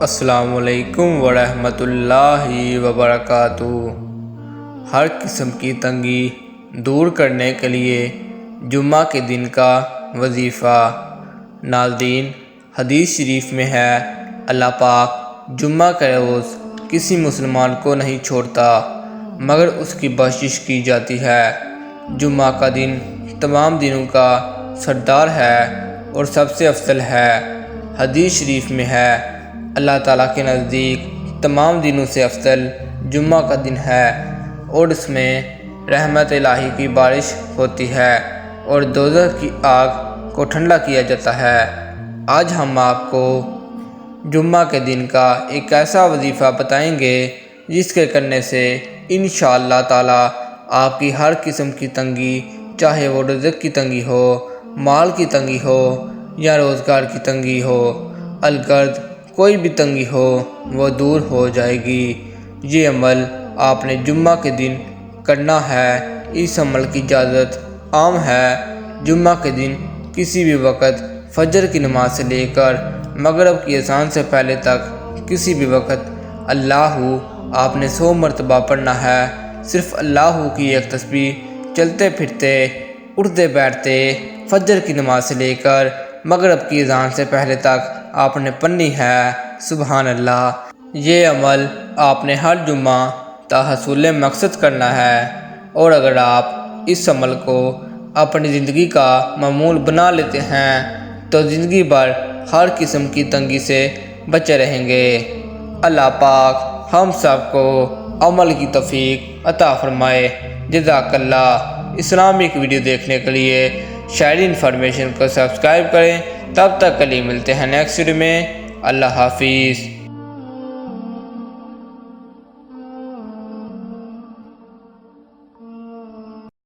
السلام علیکم ورحمۃ اللہ وبرکاتہ۔ ہر قسم کی تنگی دور کرنے کے لیے جمعہ کے دن کا وظیفہ۔ ناظرین، حدیث شریف میں ہے اللہ پاک جمعہ کے روز کسی مسلمان کو نہیں چھوڑتا مگر اس کی بخشش کی جاتی ہے۔ جمعہ کا دن تمام دنوں کا سردار ہے اور سب سے افضل ہے۔ حدیث شریف میں ہے اللہ تعالیٰ کے نزدیک تمام دنوں سے افضل جمعہ کا دن ہے اور اس میں رحمت الہی کی بارش ہوتی ہے اور دوزخ کی آگ کو ٹھنڈا کیا جاتا ہے۔ آج ہم آپ کو جمعہ کے دن کا ایک ایسا وظیفہ بتائیں گے جس کے کرنے سے انشاءاللہ تعالیٰ آپ کی ہر قسم کی تنگی، چاہے وہ رزق کی تنگی ہو، مال کی تنگی ہو یا روزگار کی تنگی ہو، الغرض کوئی بھی تنگی ہو وہ دور ہو جائے گی۔ یہ عمل آپ نے جمعہ کے دن کرنا ہے۔ اس عمل کی اجازت عام ہے۔ جمعہ کے دن کسی بھی وقت فجر کی نماز سے لے کر مغرب کی اذان سے پہلے تک کسی بھی وقت اللہ آپ نے 100 مرتبہ پڑھنا ہے۔ صرف اللہ کی ایک تسبیح چلتے پھرتے، اٹھتے بیٹھتے فجر کی نماز سے لے کر مغرب کی اذان سے پہلے تک آپ نے پڑھنی ہے۔ سبحان اللہ۔ یہ عمل آپ نے ہر جمعہ تحصیل مقصد کرنا ہے، اور اگر آپ اس عمل کو اپنی زندگی کا معمول بنا لیتے ہیں تو زندگی بھر ہر قسم کی تنگی سے بچے رہیں گے۔ اللہ پاک ہم سب کو عمل کی توفیق عطا فرمائے۔ جزاک اللہ۔ اسلامک ویڈیو دیکھنے کے لیے شاعری انفارمیشن کو سبسکرائب کریں۔ تب تک کے لیے ملتے ہیں نیکسٹ ویڈیو میں۔ اللہ حافظ۔